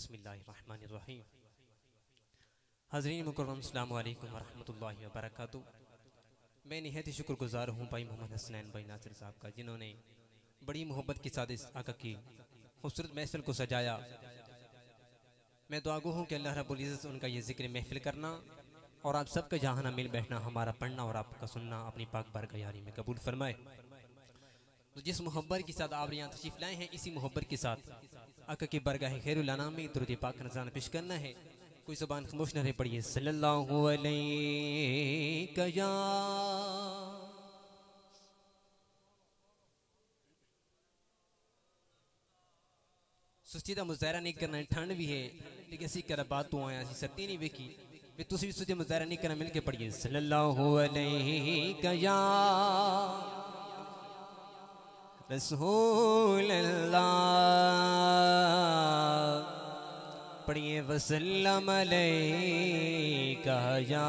बिस्मिल्लाहिर्रहमानिर्रहीम। हाज़रीन मुकर्रम, अस्सलामु अलैकुम वरहमतुल्लाहि वबरकातुहू। मैं निहायत ही शुक्रगुजार हूँ भाई मोहम्मद हसनैन भाई नासिर साहब का, जिन्होंने बड़ी मोहब्बत के साथ इस आका की खूबसूरत महफिल को सजाया। मैं दुआगो हूँ कि अल्लाह रब्बुल इज़्ज़त उनका ये ज़िक्र महफिल करना और आप सबका जहाँ ना मिल बैठना, हमारा पढ़ना और आपका सुनना अपनी पाक बारगाह यारी में कबूल फरमाए। तो जिस मोहब्बत के साथ आप यहाँ तशरीफ़ लाए हैं, इसी मोहब्बत के साथ आका की बारगाह खैरुल अनाम में दुरूद पाक नज़राना पेश करना है। कोई ज़ुबान खामोश न रहे, पढ़िए सल्लल्लाहु अलैहि या सुस्तीदा मुजाहरा नहीं करना है। ठंड भी है लेकिन असी कर बात तो आया, सर्दी नहीं वेखी भी तुम भी सुस्ती मुजाहरा नहीं करना। मिलके पढ़िए सल्लल्लाहु अलैहि या रसूल अल्लाह, पढ़िए वसल्लम अलैका या।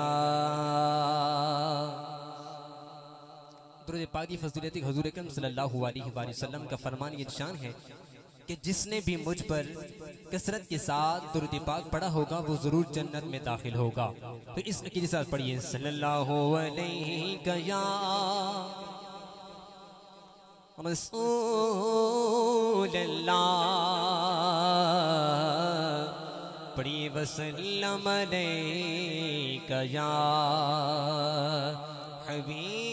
दुरूद पाक की फज़ीलत हुज़ूर अकरम सल्लल्लाहु अलैहि वसल्लम का फरमान ये निशान है कि जिसने भी मुझ पर कसरत के साथ दुरूद पाक पढ़ा होगा वो जरूर जन्नत में दाखिल होगा। तो इस अकीदे के साथ पढ़िए सल्लल्लाहु अलैहि या रसूल अल्लाह, पढ़िए वसल्लम अलैका या हबीबल्लाह।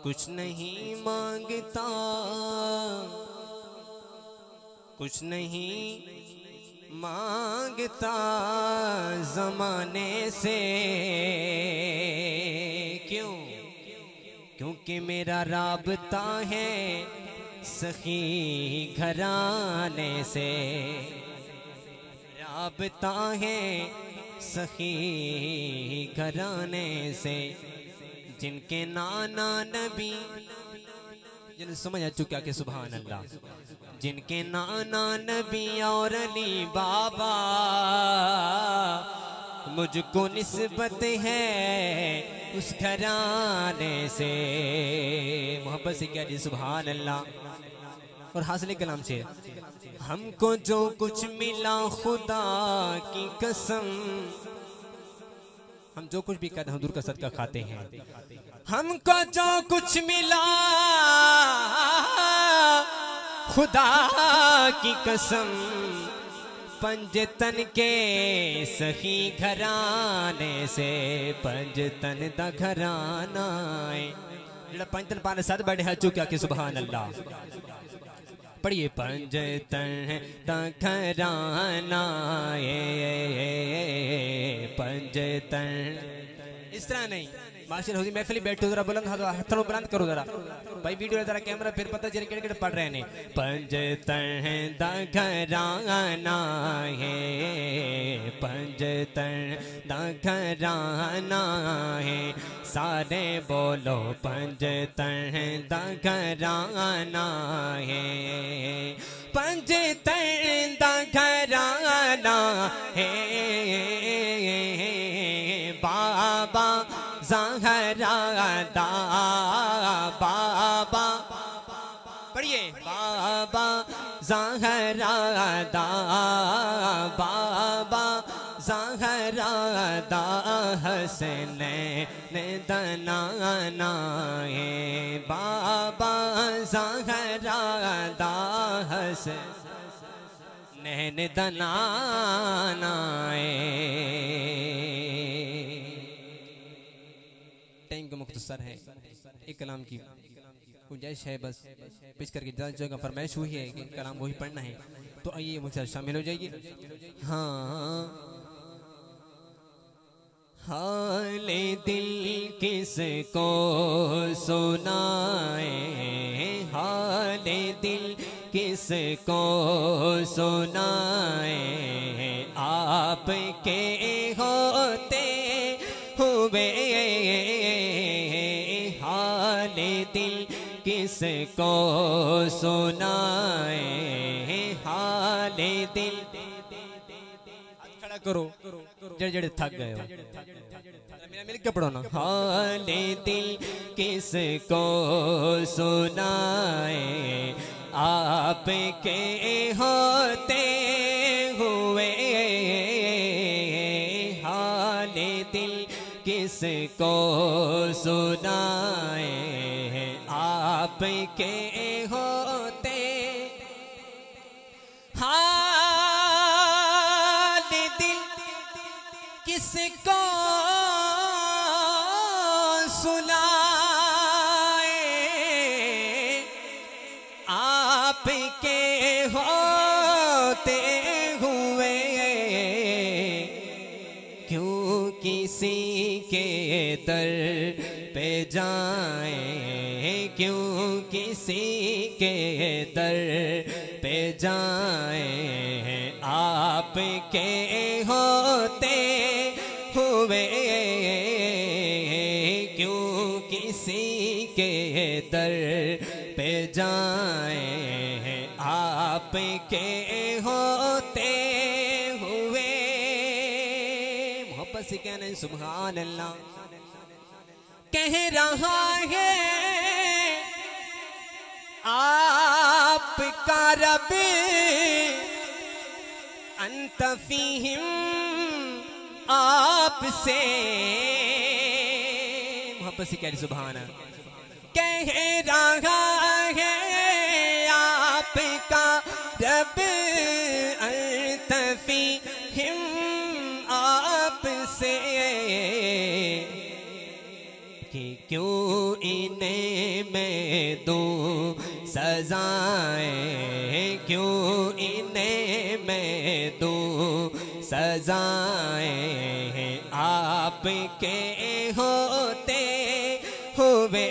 कुछ नहीं मांगता, कुछ नहीं मांगता ज़माने से, क्यों? क्योंकि मेरा राबता है सखी घराने से, राबता है सखी घराने से। जिनके नाना नबी, जिन्हें समझ आ चुका कि सुभान अल्लाह, जिनके नाना नबी और अली बाबा, मुझको निस्बत है उस घराने से। मोहब्बत से क्या जी सुभान अल्लाह। और हासिल कलाम से हमको जो कुछ मिला खुदा की कसम, हम जो कुछ भी कर हुजूर का सदका खाते हैं। हमको जो कुछ मिला खुदा की कसम, पंजतन के सखी घराने से, पंजतन दा घराना है जेड़ा पंजतन पाने साथ बैठे है चुका के सुभान अल्लाह। पढ़िए पंजतन दा घराना पंजतन। इस तरह नहीं, माशाल्लाह होती महफिल बैठो, जरा बुलंद हाथों बुलंद करो जरा भाई, वीडियो जरा कैमरा फिर पता चले केड़े केड़े पढ़ रहे हैं। पंजतन दा घराना है, पंजतन दा घराना है, सारे बोलो पंजतन दा घराना है, पंजतन दा घराना है। बाबा ज़हरा दा बाबा, पढ़िए बाबा ज़हरा दा बाबा, ज़हरा दा हसनैन दा नाना है, बाबा ज़हरा दा हसनैन दा नाना है। टाइम का मुख्तसर है, एक कलाम की गुंजाइश है बस पेश करके जगह फरमाइश हुई है कि कलाम वही पढ़ना है, तो आइए मुझसे शामिल हो जाइए। हाँ, हाले दिल किसको सुनाए, हाले दिल किसको सुनाए, आपके होते हुए हाले दिल किसको सुनाए, हाले दिल। खड़ा करो जड़े जड़े थक गए हो, मेरा मिल के पढ़ो ना। हाले दिल किसको सुनाए, आपके होते हुए हाले दिल किसको सुनाए, आपके होते हाले दिल किसको सुनाए, आपके होते हुए क्यों किसी के दर पे जाएं, क्यों किसी के दर पे जाएं, आपके होते हुए क्यों किसी के दर पे जाएं, आपके होते हुए। मोहब्बत से कहना सुभान अल्लाह। कह रहा है आपका रब अंत फीहिम, आपसे मोहब्बत से कह रही सुभान अल्लाह। कह रहा है आपका रब अंत फीहिम, आपसे कि क्यों इन्हें मैं दूं सजाएं, क्यों इन्हें मैं दूं सजाएं, आपके होते हुए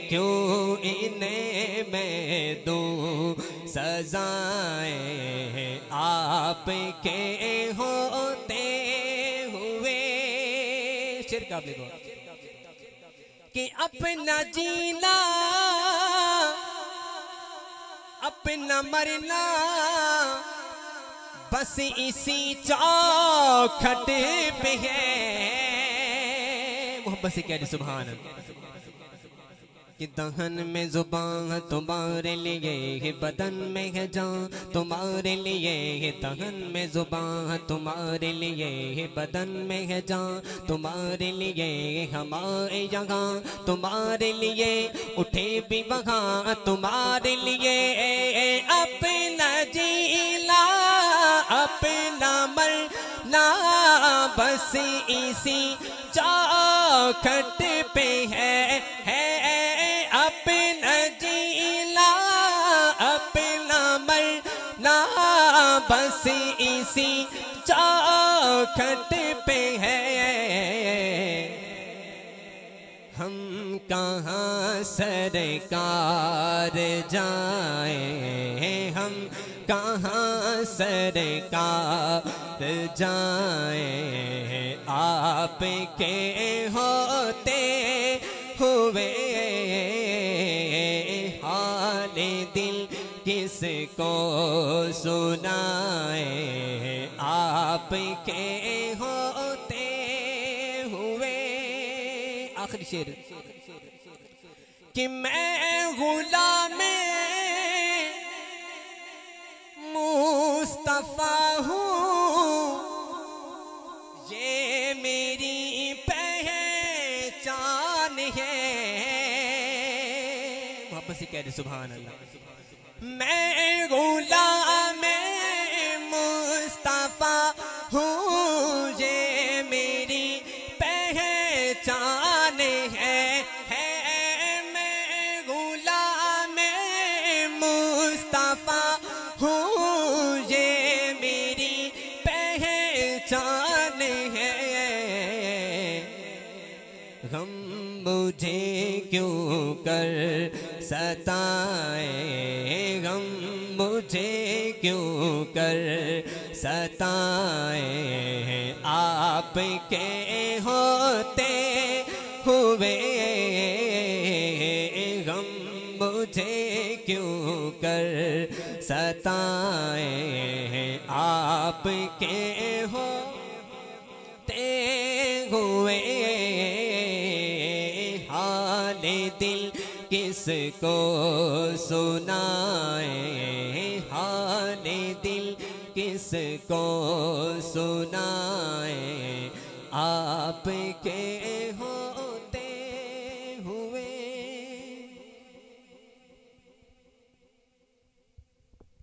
क्यों इन्हें मैं दूं सजाएं, आपके होते हुए। शेर का आप देखो कि अपना जीना अपना मरना बस इसी चौखट पे है। मोहब्बत से कह रही सुभान अल्लाह। कि दहन में जुबान तुम्हारे लिए है, बदन में है जान तुम्हारे लिए है, दहन में जुबान तुम्हारे लिए है, बदन में है जान तुम्हारे लिए, हमारे यहाँ तुम्हारे लिए उठे भी वहाँ तुम्हारे लिए, अपना जीना अपना मरना बस इसी चौखट पे है अपना जीना अपना मरना बस इसी चौखट पे है। हम कहाँ सरकार जाएं, हम कहाँ सरकार जाएं, आपके होते हुए हाले दिल किसको सुनाए, आपके होते हुए। आखिरी शेर कि मैं गुलाम मुस्तफा हूँ, ये मेरी पहचान है। वापस ही कह रहे सुभान अल्लाह। मैं गुलाम मुस्तफा हूँ, ये मेरी पहचान है। मैं गुलाम मुस्तफा हूँ, ये मेरी पहचान है। गम मुझे क्यों कर सताए, गम मुझे क्यों कर सताए, आपके होते हुए गम मुझे क्यों कर सताए, आपके होते हुए हाले दिल किसको सुनाए, हाले दिल किसको सुनाए, आपके